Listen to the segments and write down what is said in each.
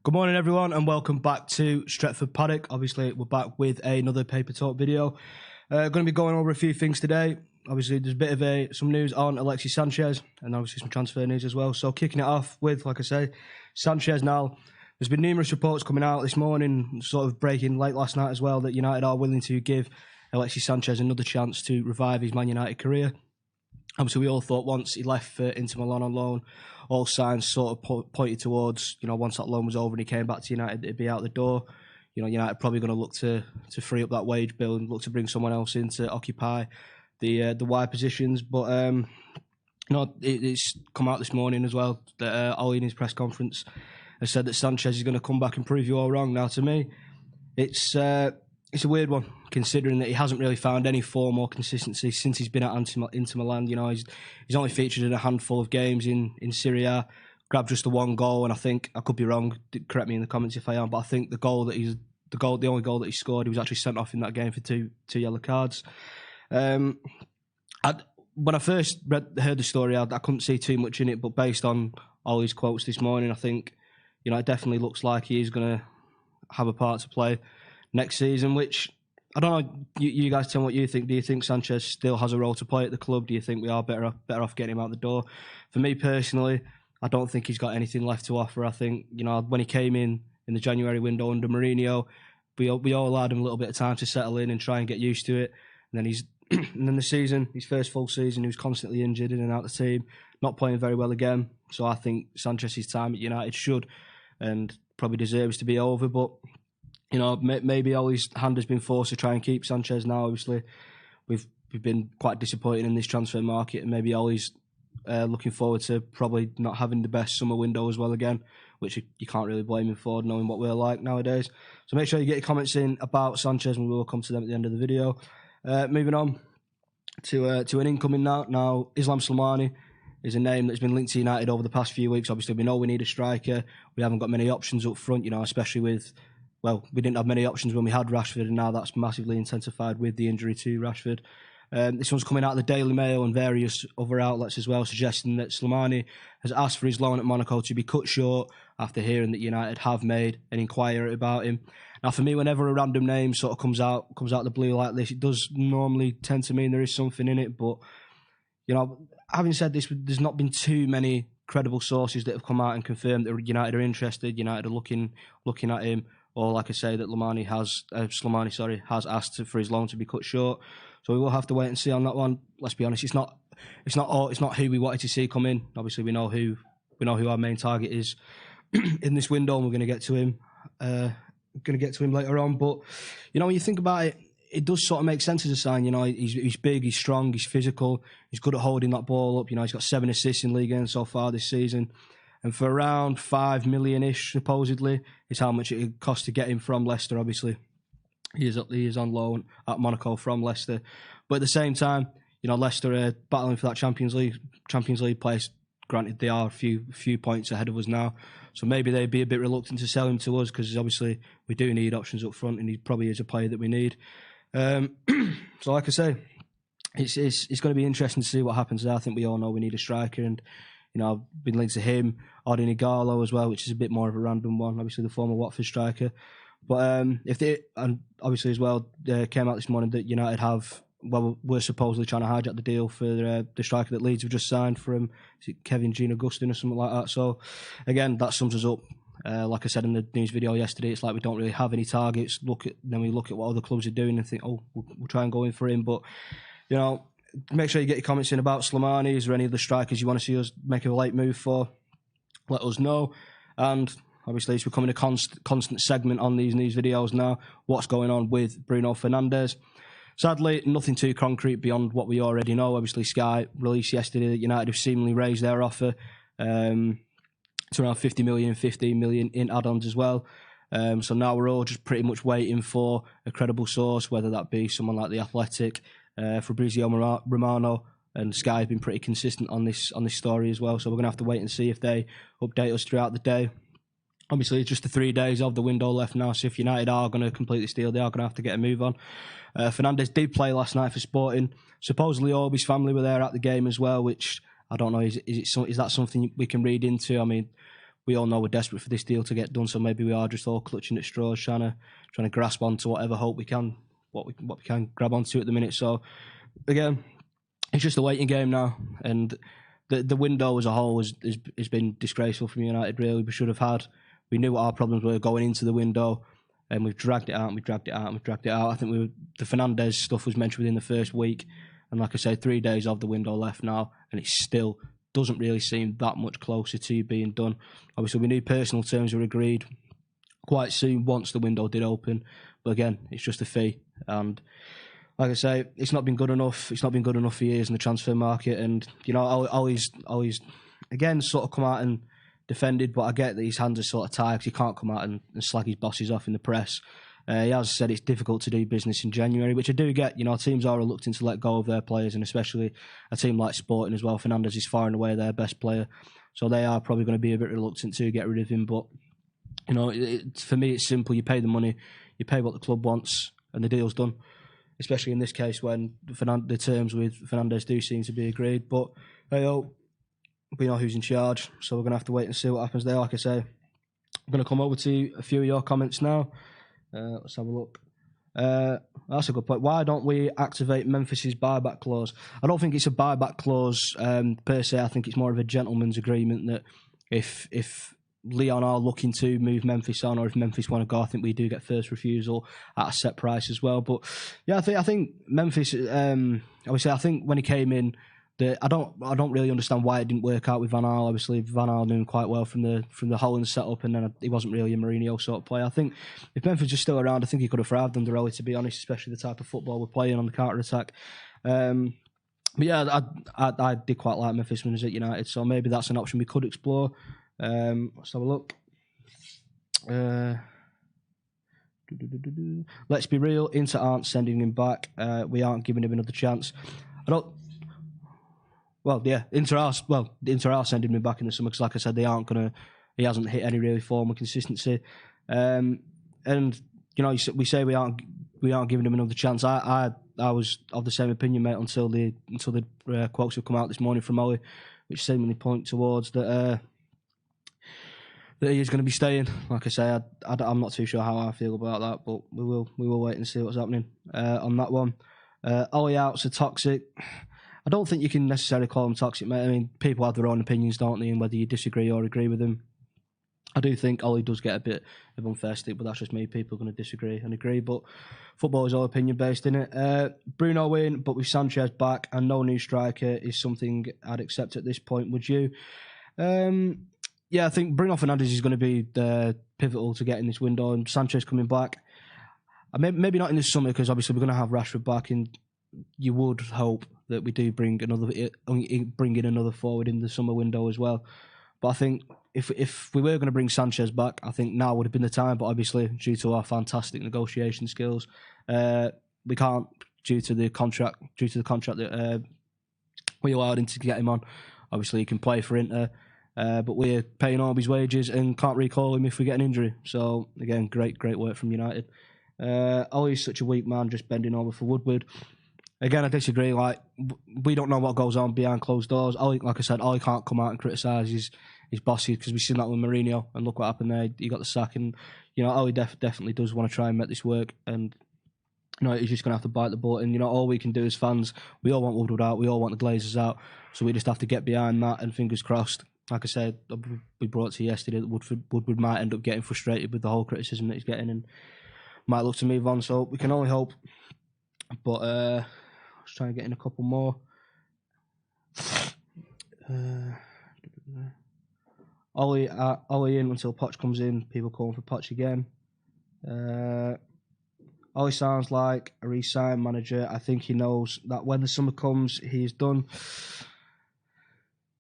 Good morning, everyone, and welcome back to Stretford Paddock. Obviously, we're back with another Paper Talk video. Going to be going over a few things today. Obviously, there's a bit of some news on Alexis Sanchez, and obviously some transfer news as well. So, kicking it off with, like I say, Sanchez now. There's been numerous reports coming out this morning, sort of breaking late last night as well, that United are willing to give Alexis Sanchez another chance to revive his Man United career. Obviously, we all thought once he left for Inter Milan on loan, all signs sort of pointed towards, once that loan was over and he came back to United, it'd be out the door. United probably going to look to free up that wage bill and look to bring someone else in to occupy the wide positions. But it's come out this morning as well that Ollie in his press conference has said that Sanchez is going to come back and prove you all wrong. Now, to me, it's a weird one, considering that he hasn't really found any form or consistency since he's been at Inter Milan. He's only featured in a handful of games in Serie A, grabbed just the one goal, and I think, I could be wrong, correct me in the comments if I am, but I think the only goal that he scored, he was actually sent off in that game for two yellow cards. When I first heard the story, I couldn't see too much in it, but based on all his quotes this morning, I think it definitely looks like he is going to have a part to play next season, which, I don't know, you guys tell me what you think. Do you think Sanchez still has a role to play at the club? Do you think we are better off getting him out the door? For me personally, I don't think he's got anything left to offer. I think, when he came in the January window under Mourinho, we all allowed him a little bit of time to settle in and try and get used to it. And then and then the season, his first full season, he was constantly injured in and out of the team, not playing very well again. So I think Sanchez's time at United should and probably deserves to be over, but maybe Ollie's hand has been forced to try and keep Sanchez now. Obviously, we've been quite disappointed in this transfer market, and maybe Ollie's looking forward to probably not having the best summer window as well again, which you can't really blame him for, knowing what we're like nowadays. So make sure you get your comments in about Sanchez, and we will come to them at the end of the video. Moving on to an incoming now. Now, Islam Slimani is a name that's been linked to United over the past few weeks. Obviously, we know we need a striker. We haven't got many options up front, especially with... Well, we didn't have many options when we had Rashford, and now that's massively intensified with the injury to Rashford. This one's coming out of the Daily Mail and various other outlets as well, suggesting that Slimani has asked for his loan at Monaco to be cut short after hearing that United have made an inquiry about him. Now, for me, whenever a random name sort of comes out of the blue like this, it does normally tend to mean there is something in it. But, having said this, there's not been too many credible sources that have come out and confirmed that United are interested, United are looking at him. Or, like I say, that Slimani has asked for his loan to be cut short. So we will have to wait and see on that one. Let's be honest, it's not who we wanted to see come in. Obviously, we know who our main target is in this window, and we're going to get to him. Later on. But when you think about it, it does sort of make sense as a sign. He's big, he's strong, he's physical, he's good at holding that ball up. He's got 7 assists in league games so far this season. And for around 5 million-ish, supposedly, is how much it would cost to get him from Leicester, obviously. He is on loan at Monaco from Leicester. But at the same time, Leicester are battling for that Champions League place. Granted, they are a few points ahead of us now. So maybe they'd be a bit reluctant to sell him to us, because obviously we do need options up front, and he probably is a player that we need. So like I say, it's going to be interesting to see what happens there. I think we all know we need a striker, and I've been linked to him, Odin Igalo as well, which is a bit more of a random one, obviously the former Watford striker. But and obviously as well, came out this morning that United we're supposedly trying to hijack the deal for the striker that Leeds have just signed from, is it Kevin Jean Augustin or something like that. So again, that sums us up. Like I said in the news video yesterday, it's like we don't really have any targets. Then we look at what other clubs are doing and think, we'll try and go in for him. But make sure you get your comments in about Slimani. Is there any other strikers you want to see us make a late move for? Let us know. And obviously it's becoming a constant segment on these news videos now. What's going on with Bruno Fernandes? Sadly, nothing too concrete beyond what we already know. Obviously, Sky released yesterday that United have seemingly raised their offer to around 50 million, 15 million in add-ons as well. So now we're all just pretty much waiting for a credible source, whether that be someone like The Athletic, Fabrizio Romano, and Sky have been pretty consistent on this story as well. So we're going to have to wait and see if they update us throughout the day. Obviously, it's just the 3 days of the window left now, so if United are going to complete this deal, they are going to have to get a move on. Fernandes did play last night for Sporting. Supposedly, all of his family were there at the game as well, which I don't know. Is that something we can read into? I mean, we all know we're desperate for this deal to get done. So maybe we are just all clutching at straws, trying to grasp onto whatever hope we can, what we can grab onto at the minute. So again, it's just a waiting game now, and the window as a whole has been disgraceful from United. Really, we knew what our problems were going into the window, and we've dragged it out and we've dragged it out and we've dragged it out. I think the Fernandes stuff was mentioned within the first week, and like I said, 3 days of the window left now, and it still doesn't really seem that much closer to being done. Obviously, we knew personal terms were agreed quite soon once the window did open, but again, it's just a fee. And like I say, it's not been good enough. It's not been good enough for years in the transfer market, and I'll always again sort of come out and defended, but I get that his hands are sort of tied because he can't come out and slag his bosses off in the press. He has said it's difficult to do business in January, which I do get. Teams are reluctant to let go of their players, and especially a team like Sporting as well. Fernandes is far and away their best player, so they are probably going to be a bit reluctant to get rid of him. But for me, it's simple. You pay the money, you pay what the club wants, and the deal's done. Especially in this case when the terms with Fernandes do seem to be agreed. But we know who's in charge, so we're going to have to wait and see what happens there. Like I say, I'm going to come over to a few of your comments now. Let's have a look. That's a good point. Why don't we activate Memphis's buyback clause? I don't think it's a buyback clause per se. I think it's more of a gentleman's agreement that if Leon are looking to move Memphis on, or if Memphis want to go, I think we do get first refusal at a set price as well. But yeah, I think Memphis. Obviously, I think when he came in, I don't really understand why it didn't work out with Van Gaal. Obviously, Van Gaal knew him quite well from the Holland setup, and then he wasn't really a Mourinho sort of player. I think if Memphis was still around, I think he could have thrived under Ole, to be honest, especially the type of football we're playing on the counter attack. But yeah, I did quite like Memphis when he was at United, so maybe that's an option we could explore. Let's have a look. Let's be real. Inter aren't sending him back. We aren't giving him another chance. Inter are sending him back in the summer because, like I said, he hasn't hit any really form or consistency. And we say we aren't giving him another chance. I was of the same opinion, mate, until the quotes have come out this morning from Ole, which seemingly point towards that he is going to be staying. Like I say, I'm not too sure how I feel about that, but we will wait and see what's happening on that one. Ole outs are toxic. I don't think you can necessarily call them toxic, mate. I mean, people have their own opinions, don't they, and whether you disagree or agree with them. I do think Ole does get a bit of unfair stick, but that's just me. People are going to disagree and agree, but football is all opinion-based, isn't it? Bruno win, but with Sanchez back and no new striker is something I'd accept at this point. Would you? Yeah, I think Bruno Fernandes is going to be pivotal to getting this window, and Sanchez coming back. Maybe not in this summer, because obviously we're going to have Rashford back, and you would hope that we do bring in another forward in the summer window as well. But I think if we were going to bring Sanchez back, I think now would have been the time. But obviously, due to our fantastic negotiation skills, we can't due to the contract that we allowed him to get him on. Obviously, he can play for Inter. But we're paying all his wages and can't recall him if we get an injury. So, again, great work from United. Ole's such a weak man, just bending over for Woodward. Again, I disagree. Like, we don't know what goes on behind closed doors. Ole, like I said, Ole can't come out and criticise his bosses, because we've seen that with Mourinho, and look what happened there. He got the sack, and Ole definitely does want to try and make this work, and he's just going to have to bite the bullet. And all we can do as fans, we all want Woodward out, we all want the Glazers out, so we just have to get behind that, and fingers crossed. Like I said, we brought to you yesterday that Woodward might end up getting frustrated with the whole criticism that he's getting and might look to move on. So we can only hope. But let's try and get in a couple more. Ole in until Poch comes in. People calling for Poch again. Ole sounds like a re-sign manager. I think he knows that when the summer comes, he's done.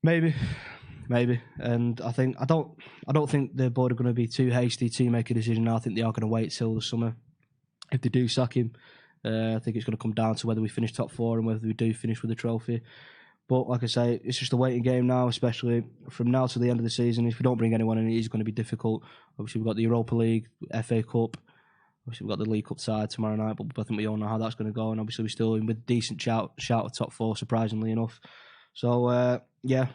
Maybe, and I don't think the board are going to be too hasty to make a decision. I think they are going to wait till the summer. If they do sack him, I think it's going to come down to whether we finish top four and whether we do finish with a trophy. But like I say, it's just a waiting game now, especially from now to the end of the season. If we don't bring anyone in, it is going to be difficult. Obviously, we've got the Europa League, FA Cup. Obviously, we've got the League Cup side tomorrow night, but I think we all know how that's going to go. And obviously, we're still in with a decent shout of top four, surprisingly enough. So, yeah,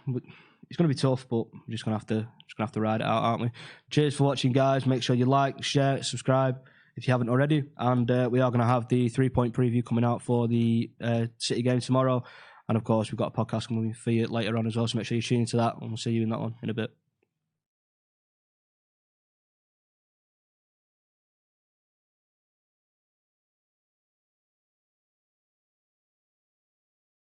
it's going to be tough, but we're just going to have to ride it out, aren't we? Cheers for watching, guys. Make sure you like, share, subscribe if you haven't already. And we are going to have the 3-point preview coming out for the City game tomorrow. And of course, we've got a podcast coming for you later on as well. So make sure you tune into that, and we'll see you in that one in a bit.